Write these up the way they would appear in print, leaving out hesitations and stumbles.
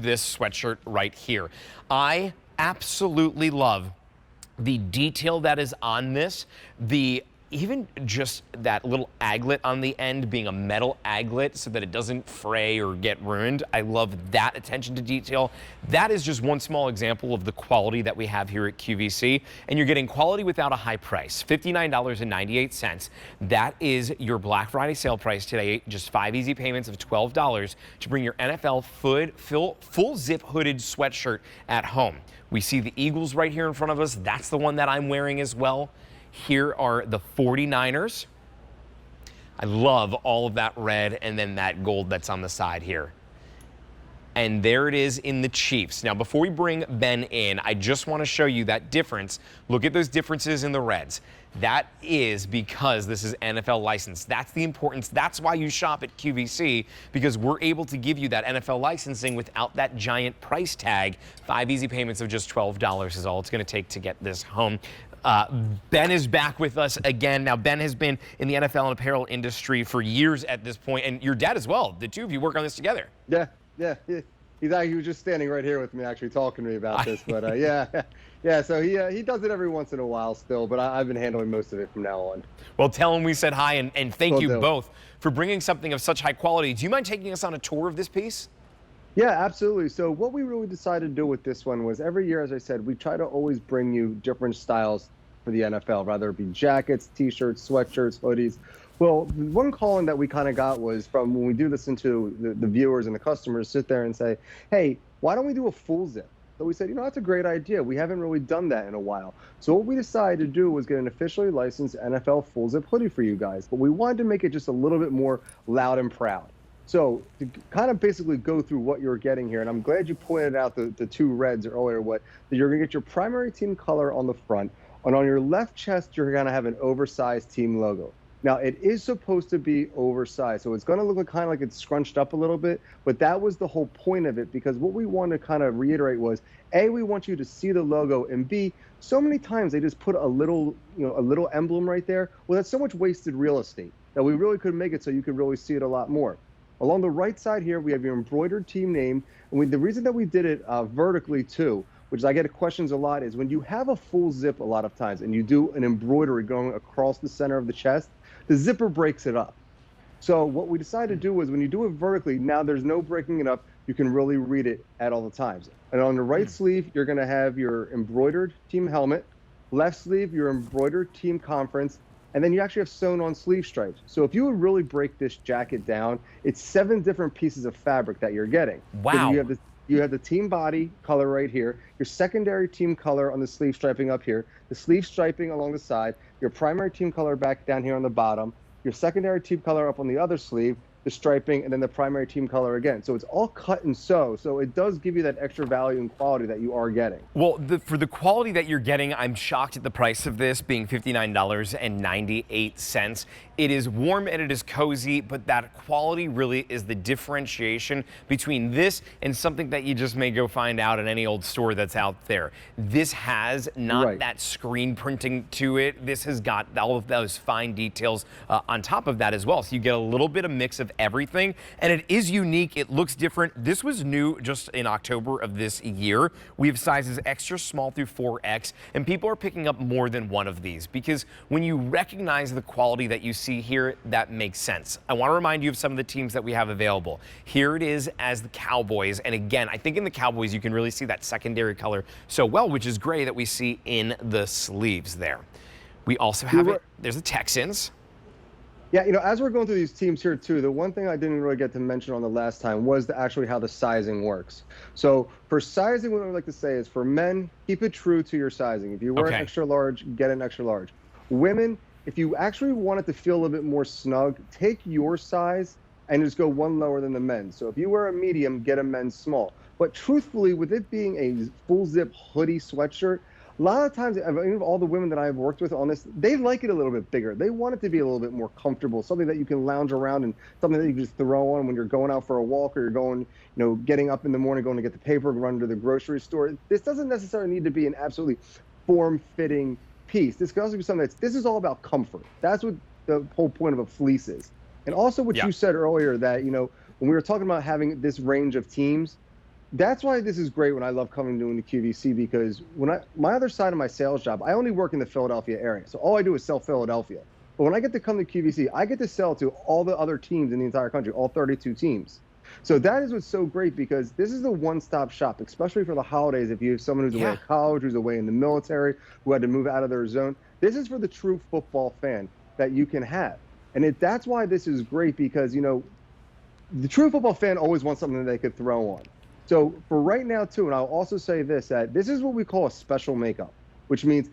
this sweatshirt right here. I absolutely love the detail that is on this, even just that little aglet on the end being a metal aglet so that it doesn't fray or get ruined. I love that attention to detail. That is just one small example of the quality that we have here at QVC, and you're getting quality without a high price, $59.98. That is your Black Friday sale price today, just 5 easy payments of $12 to bring your NFL full zip hooded sweatshirt at home. We see the Eagles right here in front of us. That's the one that I'm wearing as well. Here are the 49ers. I love all of that red and then that gold that's on the side here. And there it is in the Chiefs. Now, before we bring Ben in, I just want to show you that difference. Look at those differences in the reds. That is because this is NFL licensed. That's the importance. That's why you shop at QVC, because we're able to give you that NFL licensing without that giant price tag. 5 easy payments of just $12 is all it's going to take to get this home. Ben is back with us again. Now, Ben has been in the NFL and apparel industry for years at this point, and your dad as well. The two of you work on this together. Yeah. He was just standing right here with me, actually talking to me about this. But yeah. So he does it every once in a while still, but I've been handling most of it from now on. Well, tell him we said hi, and thank Will you do. both for bringing something of such high quality. Do you mind taking us on a tour of this piece? Yeah, absolutely. So what we really decided to do with this one was every year, as I said, we try to always bring you different styles for the NFL, whether it be jackets, t-shirts, sweatshirts, hoodies. Well, one call-in that we kind of got was from when we do listen to the viewers and the customers sit there and say, hey, why don't we do a full zip? So we said, that's a great idea. We haven't really done that in a while. So what we decided to do was get an officially licensed NFL full zip hoodie for you guys. But we wanted to make it just a little bit more loud and proud. So to kind of basically go through what you're getting here, and I'm glad you pointed out the two reds earlier, you're going to get your primary team color on the front, and on your left chest, you're going to have an oversized team logo. Now, it is supposed to be oversized, so it's going to look kind of like it's scrunched up a little bit, but that was the whole point of it, because what we wanted to kind of reiterate was, A, we want you to see the logo, and B, so many times they just put a little emblem right there. Well, that's so much wasted real estate that we really could make it so you could really see it a lot more. Along the right side here, we have your embroidered team name. And the reason that we did it vertically too, which I get questions a lot, is when you have a full zip a lot of times and you do an embroidery going across the center of the chest, the zipper breaks it up. So what we decided to do was when you do it vertically, now there's no breaking it up. You can really read it at all the times. And on the right sleeve, you're going to have your embroidered team helmet. Left sleeve, your embroidered team conference. And then you actually have sewn on sleeve stripes. So if you would really break this jacket down, it's 7 different pieces of fabric that you're getting. Wow. You have the team body color right here, your secondary team color on the sleeve striping up here, the sleeve striping along the side, your primary team color back down here on the bottom, your secondary team color up on the other sleeve, the striping, and then the primary team color again. So it's all cut and sew. So it does give you that extra value and quality that you are getting. Well, for the quality that you're getting, I'm shocked at the price of this being $59.98. It is warm and it is cozy, but that quality really is the differentiation between this and something that you just may go find out at any old store that's out there. This has not that screen printing to it. This has got all of those fine details on top of that as well. So you get a little bit of mix of everything, and it is unique. It looks different. This was new just in October of this year. We have sizes extra small through 4X, and people are picking up more than one of these because when you recognize the quality that you see here, that makes sense. I want to remind you of some of the teams that we have available. Here it is as the Cowboys, and again, I think in the Cowboys you can really see that secondary color so well, which is gray that we see in the sleeves there. We also have there's the Texans. Yeah, as we're going through these teams here too, the one thing I didn't really get to mention on the last time was actually how the sizing works. So for sizing, what I would like to say is for men, keep it true to your sizing. If you wear an extra large, get an extra large. Women, if you actually want it to feel a little bit more snug, take your size and just go one lower than the men's. So if you wear a medium, get a men's small. But truthfully, with it being a full zip hoodie sweatshirt, a lot of times, even all the women that I've worked with on this, they like it a little bit bigger. They want it to be a little bit more comfortable, something that you can lounge around and something that you can just throw on when you're going out for a walk or you're going, getting up in the morning, going to get the paper, run to the grocery store. This doesn't necessarily need to be an absolutely form-fitting piece. This can also be something this is all about comfort. That's what the whole point of a fleece is. And also what you said earlier that, when we were talking about having this range of teams, That's why this is great when I love coming doing the QVC, because my other side of my sales job, I only work in the Philadelphia area. So all I do is sell Philadelphia. But when I get to come to QVC, I get to sell to all the other teams in the entire country, all 32 teams. So that is what's so great, because this is a one-stop shop, especially for the holidays. If you have someone who's away at college, who's away in the military, who had to move out of their zone, this is for the true football fan that you can have. And that's why this is great, because, you know, the true football fan always wants something that they could throw on. So for right now too, and I'll also say this, that this is what we call a special makeup, which means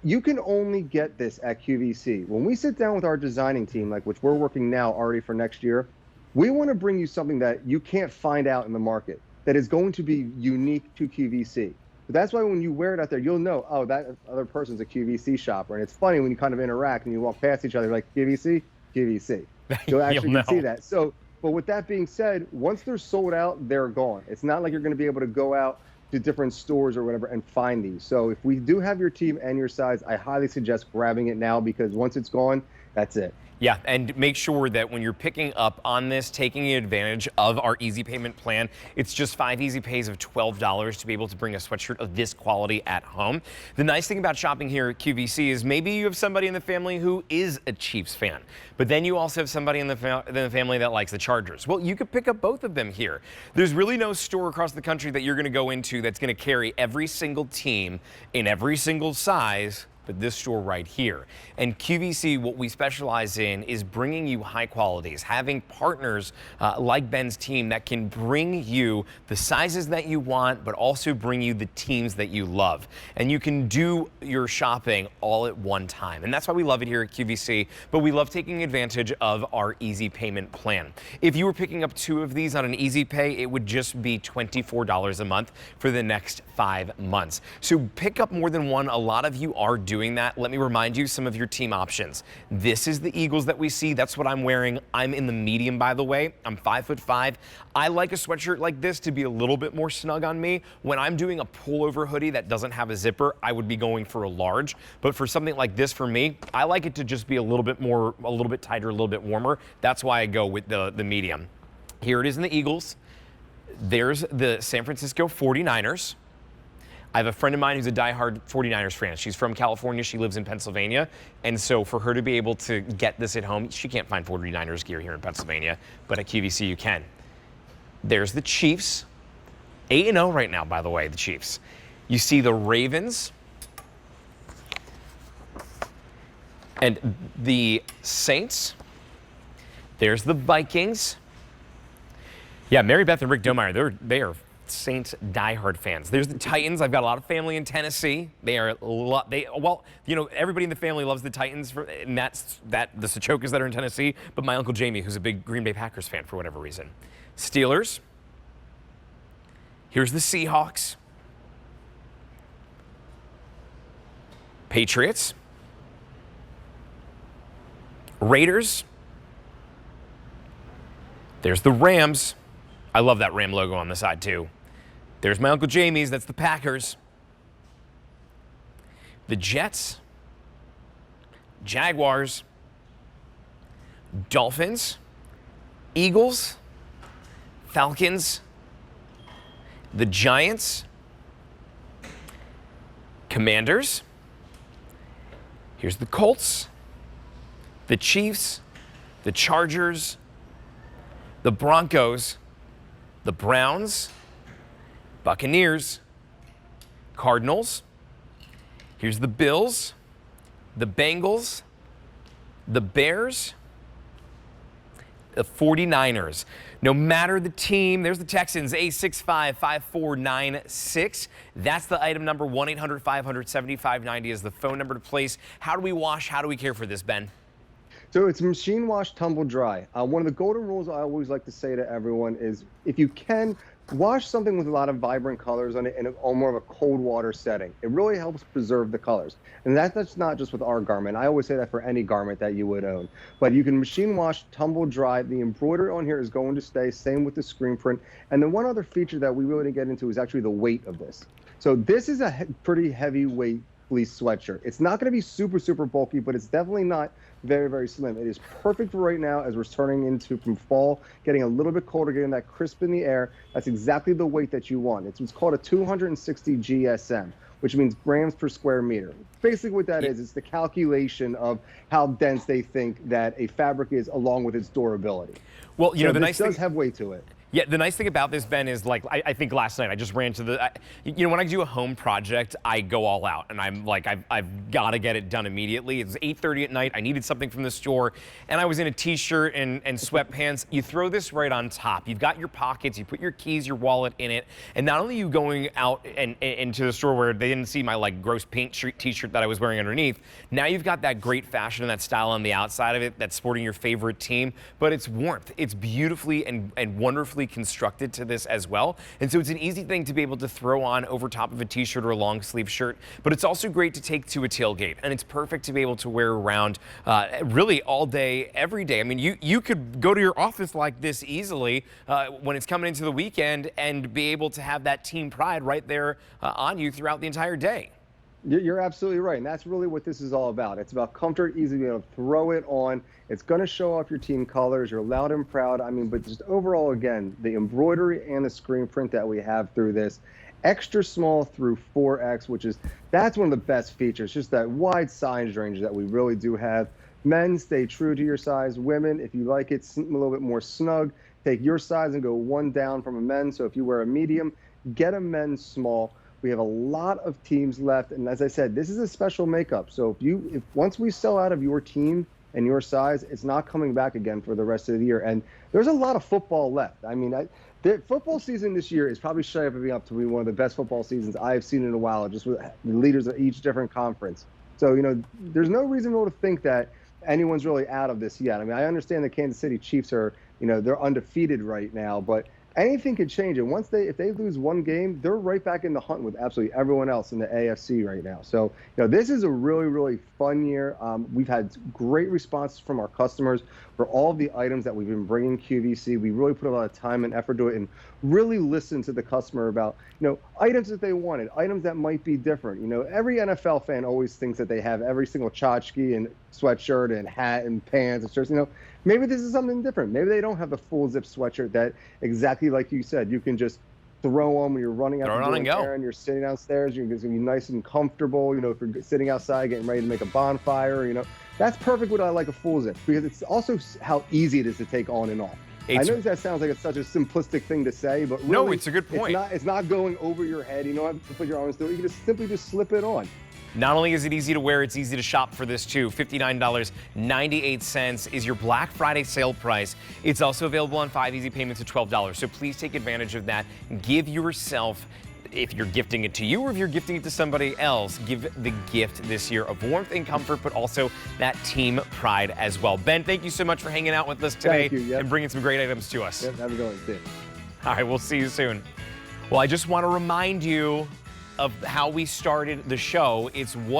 you can only get this at QVC. When we sit down with our designing team, like which we're working now already for next year, we want to bring you something that you can't find out in the market, that is going to be unique to QVC. But that's why when you wear it out there, you'll know, oh, that other person's a QVC shopper. And it's funny when you kind of interact and you walk past each other, like QVC, QVC. You'll actually can see that. So, but with that being said, once they're sold out, they're gone. It's not like you're going to be able to go out to different stores or whatever and find these. So if we do have your team and your size, I highly suggest grabbing it now, because once it's gone, that's it. Yeah, and make sure that when you're picking up on this, taking advantage of our easy payment plan, it's just 5 easy pays of $12 to be able to bring a sweatshirt of this quality at home. The nice thing about shopping here at QVC is maybe you have somebody in the family who is a Chiefs fan, but then you also have somebody in the family that likes the Chargers. Well, you could pick up both of them here. There's really no store across the country that you're going to go into that's going to carry every single team in every single size, but this store right here. And QVC, what we specialize in is bringing you high qualities, having partners like Ben's team that can bring you the sizes that you want, but also bring you the teams that you love. And you can do your shopping all at one time. And that's why we love it here at QVC, but we love taking advantage of our easy payment plan. If you were picking up 2 of these on an easy pay, it would just be $24 a month for the next 5 months. So pick up more than one. A lot of you are doing that. Let me remind you some of your team options. This is the Eagles that we see. That's what I'm wearing. I'm in the medium, by the way. I'm 5'5". I like a sweatshirt like this to be a little bit more snug on me. When I'm doing a pullover hoodie that doesn't have a zipper, I would be going for a large. But for something like this, for me, I like it to just be a little bit more, a little bit tighter, a little bit warmer. That's why I go with the medium. Here it is in the Eagles. There's the San Francisco 49ers. I have a friend of mine who's a diehard 49ers fan. She's from California. She lives in Pennsylvania. And so for her to be able to get this at home, she can't find 49ers gear here in Pennsylvania, but at QVC you can. There's the Chiefs. 8-0 right now, by the way, the Chiefs. You see the Ravens and the Saints. There's the Vikings. Yeah, Mary Beth and Rick Domeyer, they are Saints diehard fans. There's the Titans. I've got a lot of family in Tennessee. They are well, you know, everybody in the family loves the Titans, and that's the Sochokas that are in Tennessee. But my Uncle Jamie, who's a big Green Bay Packers fan for whatever reason. Steelers. Here's the Seahawks. Patriots. Raiders. There's the Rams. I love that Ram logo on the side too. There's my Uncle Jamie's, that's the Packers. The Jets, Jaguars, Dolphins, Eagles, Falcons, the Giants, Commanders. Here's the Colts, the Chiefs, the Chargers, the Broncos, the Browns, Buccaneers, Cardinals. Here's the Bills, the Bengals, the Bears, the 49ers. No matter the team, there's the Texans, A655496. That's the item number. 1-800-500-7590 is the phone number to place. How do we wash? How do we care for this, Ben? So it's machine wash, tumble dry. One of the golden rules I always like to say to everyone is, if you can, wash something with a lot of vibrant colors on it in more of a cold water setting. It really helps preserve the colors. And that's not just with our garment. I always say that for any garment that you would own. But you can machine wash, tumble dry. The embroidery on here is going to stay, same with the screen print. And then one other feature that we really didn't get into is actually the weight of this. So this is a pretty heavyweight fleece sweatshirt. It's not going to be super, super bulky, but it's definitely not very, very slim. It is perfect for right now as we're turning into from fall, getting a little bit colder, getting that crisp in the air. That's exactly the weight that you want. It's what's called a 260 GSM, which means grams per square meter. Basically what that is, it's the calculation of how dense they think that a fabric is along with its durability. Well, you know, the this nice thing does have weight to it. Yeah, the nice thing about this, Ben, is like, I think last night I just ran to the, you know, when I do a home project, I go all out and I'm like, I've got to get it done immediately. It's 8:30 at night. I needed something from the store and I was in a t-shirt and sweatpants. You throw this right on top. You've got your pockets, you put your keys, your wallet in it. And not only are you going out and into the store where they didn't see my like gross paint t-shirt that I was wearing underneath, now you've got that great fashion and that style on the outside of it that's sporting your favorite team, but it's warmth. It's beautifully and wonderfully constructed to this as well. And so it's an easy thing to be able to throw on over top of a t-shirt or a long sleeve shirt, but it's also great to take to a tailgate. And it's perfect to be able to wear around really all day, every day. I mean, you could go to your office like this easily when it's coming into the weekend and be able to have that team pride right there on you throughout the entire day. You're absolutely right, and that's really what this is all about. It's about comfort, easy to be able to throw it on. It's going to show off your team colors. You're loud and proud. I mean, but just overall, again, the embroidery and the screen print that we have through this, extra small through 4X, that's one of the best features, just that wide size range that we really do have. Men, stay true to your size. Women, if you like it a little bit more snug, take your size and go one down from a men's. So if you wear a medium, get a men's small. We have a lot of teams left, and as I said, this is a special makeup. So if once we sell out of your team and your size, it's not coming back again for the rest of the year. And there's a lot of football left. I mean, the football season this year is probably shaping up to be one of the best football seasons I've seen in a while, just with the leaders of each different conference. So, you know, there's no reason to think that anyone's really out of this yet. I mean, I understand the Kansas City Chiefs are, you know, they're undefeated right now, but anything could change. And if they lose one game, they're right back in the hunt with absolutely everyone else in the AFC right now. So, you know, this is a really, really fun year. We've had great responses from our customers for all of the items that we've been bringing QVC. We really put a lot of time and effort to it and really listen to the customer about, you know, items that they wanted, items that might be different. You know, every NFL fan always thinks that they have every single tchotchke and sweatshirt and hat and pants and shirts. You know, maybe this is something different. Maybe they don't have the full zip sweatshirt that exactly like you said, you can just throw on when you're running out the door and you're sitting downstairs. You're going to be nice and comfortable. You know, if you're sitting outside getting ready to make a bonfire, you know, that's perfect what I like a full zip, because it's also how easy it is to take on and off. I know that sounds like it's such a simplistic thing to say, but really, no, it's a good point. It's not going over your head. You don't have to put your arms through it. You can simply just slip it on. Not only is it easy to wear, it's easy to shop for this too. $59.98 is your Black Friday sale price. It's also available on 5 easy payments of $12. So please take advantage of that. Give yourself, if you're gifting it to you or if you're gifting it to somebody else, give the gift this year of warmth and comfort, but also that team pride as well. Ben, thank you so much for hanging out with us today and bringing some great items to us. Yep, have a good one. All right, we'll see you soon. Well, I just want to remind you of how we started the show. It's what